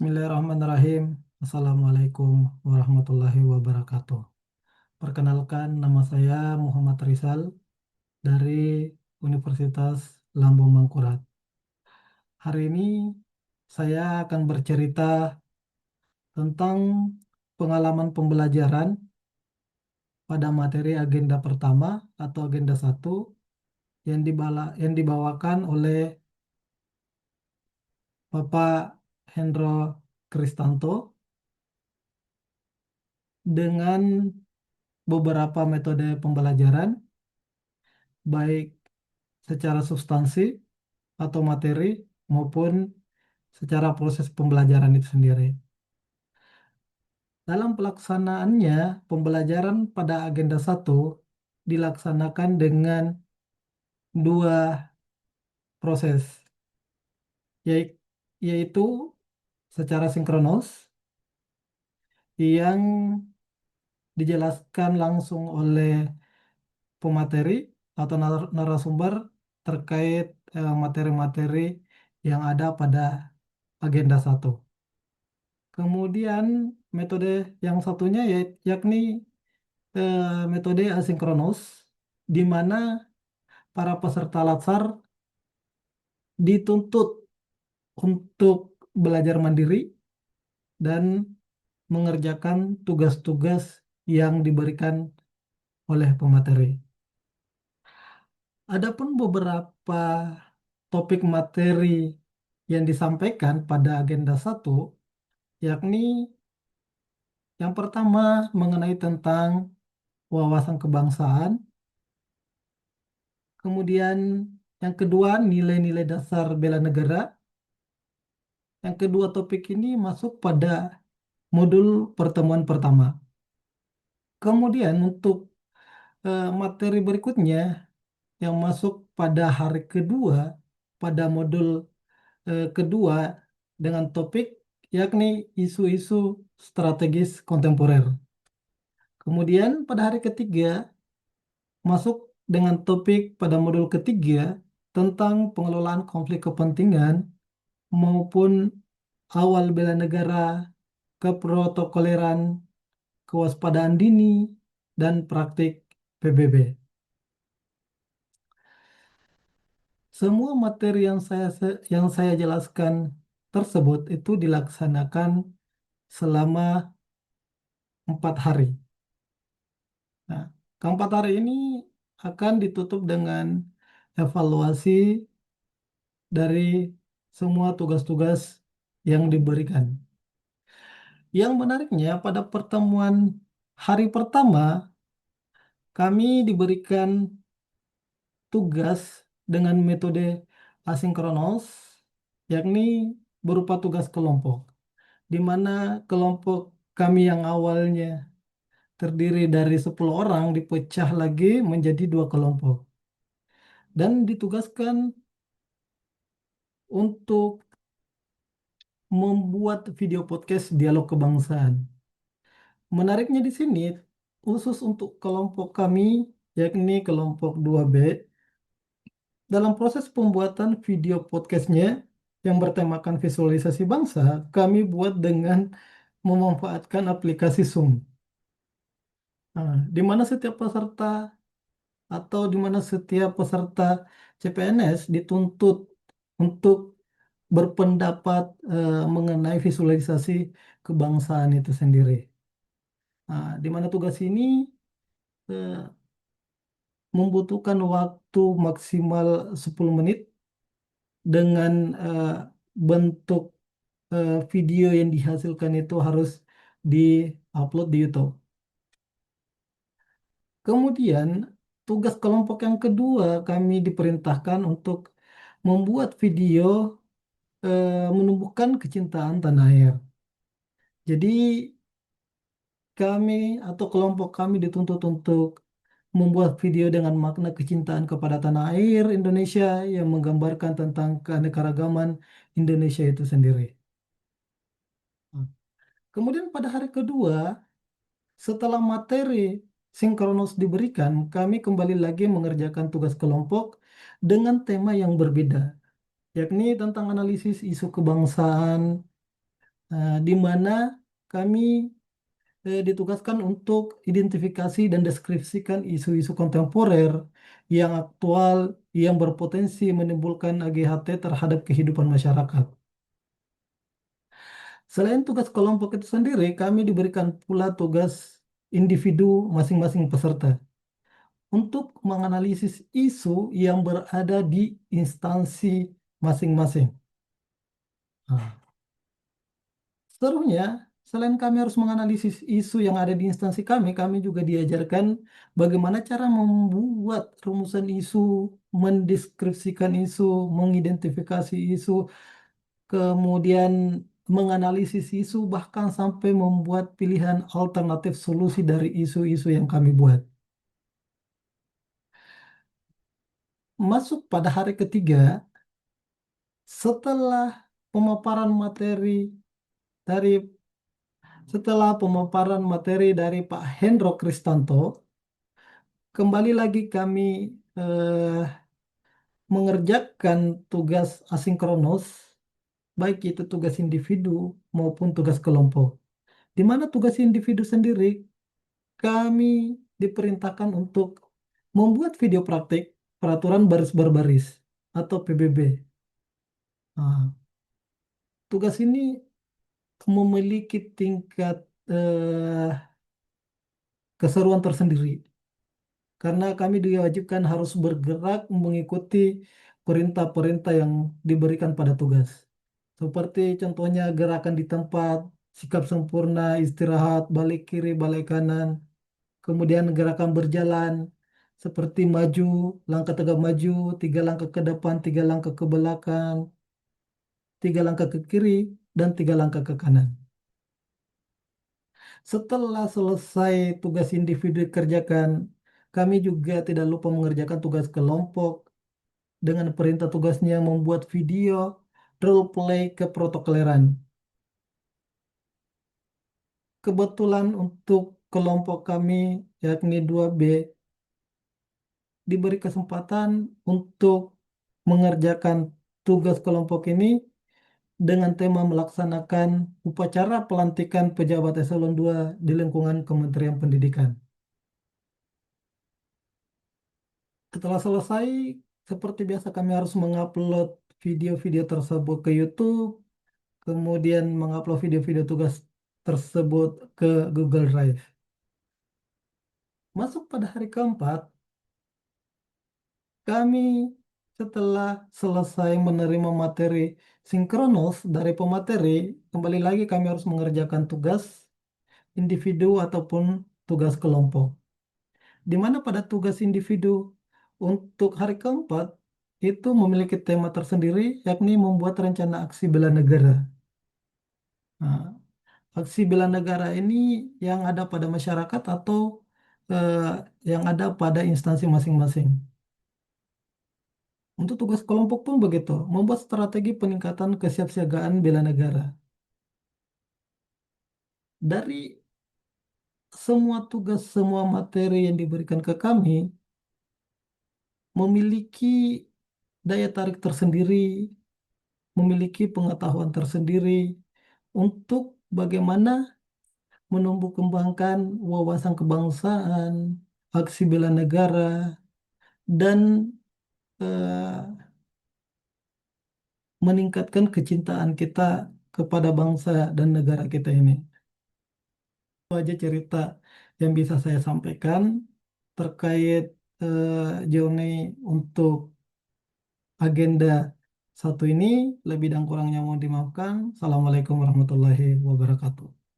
Bismillahirrahmanirrahim. Assalamualaikum warahmatullahi wabarakatuh. Perkenalkan, nama saya Muhammad Rizal dari Universitas Lambung Mangkurat. Hari ini saya akan bercerita tentang pengalaman pembelajaran pada materi agenda pertama atau agenda 1 yang dibawakan oleh Bapak Hendro Kristanto dengan beberapa metode pembelajaran, baik secara substansi atau materi maupun secara proses pembelajaran itu sendiri. Dalam pelaksanaannya, pembelajaran pada agenda 1 dilaksanakan dengan dua proses, yaitu secara sinkronus yang dijelaskan langsung oleh pemateri atau narasumber terkait materi-materi yang ada pada agenda 1. Kemudian metode yang satunya yakni metode asinkronus, di mana para peserta latsar dituntut untuk belajar mandiri dan mengerjakan tugas-tugas yang diberikan oleh pemateri. Adapun beberapa topik materi yang disampaikan pada agenda 1, yakni yang pertama mengenai tentang wawasan kebangsaan, kemudian yang kedua nilai-nilai dasar bela negara. Yang kedua topik ini masuk pada modul pertemuan pertama. Kemudian untuk materi berikutnya yang masuk pada hari kedua pada modul kedua dengan topik yakni isu-isu strategis kontemporer. Kemudian pada hari ketiga masuk dengan topik pada modul ketiga tentang pengelolaan konflik kepentingan maupun awal bela negara, keprotokoleran, kewaspadaan dini, dan praktik PBB. Semua materi yang saya jelaskan tersebut itu dilaksanakan selama 4 hari. Nah, keempat hari ini akan ditutup dengan evaluasi dari semua tugas-tugas yang diberikan. Yang menariknya pada pertemuan hari pertama kami diberikan tugas dengan metode asinkronus, yakni berupa tugas kelompok, di mana kelompok kami yang awalnya terdiri dari 10 orang dipecah lagi menjadi 2 kelompok dan ditugaskan untuk membuat video podcast dialog kebangsaan. Menariknya di sini, khusus untuk kelompok kami, yakni kelompok 2B, dalam proses pembuatan video podcastnya yang bertemakan visualisasi bangsa, kami buat dengan memanfaatkan aplikasi Zoom. Nah, di mana setiap peserta CPNS dituntut untuk berpendapat mengenai visualisasi kebangsaan itu sendiri. Nah, di mana tugas ini eh, membutuhkan waktu maksimal 10 menit dengan bentuk video yang dihasilkan itu harus di-upload di YouTube. Kemudian, tugas kelompok yang kedua kami diperintahkan untuk membuat video menumbuhkan kecintaan tanah air. Jadi, kami atau kelompok kami dituntut untuk membuat video dengan makna kecintaan kepada tanah air Indonesia yang menggambarkan tentang keanekaragaman Indonesia itu sendiri. Kemudian pada hari kedua, setelah materi sinkronus diberikan, kami kembali lagi mengerjakan tugas kelompok dengan tema yang berbeda, yakni tentang analisis isu kebangsaan di mana kami ditugaskan untuk identifikasi dan deskripsikan isu-isu kontemporer yang aktual yang berpotensi menimbulkan AGHT terhadap kehidupan masyarakat. Selain tugas kelompok itu sendiri, kami diberikan pula tugas individu masing-masing peserta untuk menganalisis isu yang berada di instansi masing-masing. Nah, serunya, selain kami harus menganalisis isu yang ada di instansi kami juga diajarkan bagaimana cara membuat rumusan isu, mendeskripsikan isu, mengidentifikasi isu, kemudian menganalisis isu, bahkan sampai membuat pilihan alternatif solusi dari isu-isu yang kami buat. Masuk pada hari ketiga, setelah pemaparan materi dari dari Pak Hendro Kristanto, kembali lagi kami eh, mengerjakan tugas asinkronus, baik itu tugas individu maupun tugas kelompok. Di mana tugas individu sendiri kami diperintahkan untuk membuat video praktik peraturan baris berbaris atau PBB. Nah, tugas ini memiliki tingkat eh, keseruan tersendiri karena kami diwajibkan harus bergerak mengikuti perintah-perintah yang diberikan pada tugas. Seperti contohnya gerakan di tempat, sikap sempurna, istirahat, balik kiri, balik kanan, kemudian gerakan berjalan, seperti maju, langkah tegak maju, 3 langkah ke depan, 3 langkah ke belakang, 3 langkah ke kiri, dan 3 langkah ke kanan. Setelah selesai tugas individu dikerjakan, kami juga tidak lupa mengerjakan tugas kelompok dengan perintah tugasnya membuat video role play keprotokoleran. Kebetulan untuk kelompok kami, yakni 2B, diberi kesempatan untuk mengerjakan tugas kelompok ini dengan tema melaksanakan upacara pelantikan pejabat eselon 2 di lingkungan Kementerian Pendidikan. Setelah selesai, seperti biasa kami harus mengupload video-video tersebut ke YouTube, kemudian mengupload video-video tugas tersebut ke Google Drive. Masuk pada hari keempat, kami setelah selesai menerima materi sinkronus dari pemateri, kembali lagi kami harus mengerjakan tugas individu ataupun tugas kelompok. Di mana pada tugas individu untuk hari keempat itu memiliki tema tersendiri, yakni membuat rencana aksi bela negara. Nah, aksi bela negara ini yang ada pada masyarakat atau eh, yang ada pada instansi masing-masing. Untuk tugas kelompok pun begitu, membuat strategi peningkatan kesiapsiagaan bela negara. Dari semua tugas, semua materi yang diberikan ke kami memiliki daya tarik tersendiri, memiliki pengetahuan tersendiri untuk bagaimana menumbuh kembangkan wawasan kebangsaan, aksi bela negara, dan eh, meningkatkan kecintaan kita kepada bangsa dan negara kita ini. Itu aja cerita yang bisa saya sampaikan terkait journey untuk agenda satu ini. Lebih dan kurangnya mohon dimaafkan. Assalamualaikum warahmatullahi wabarakatuh.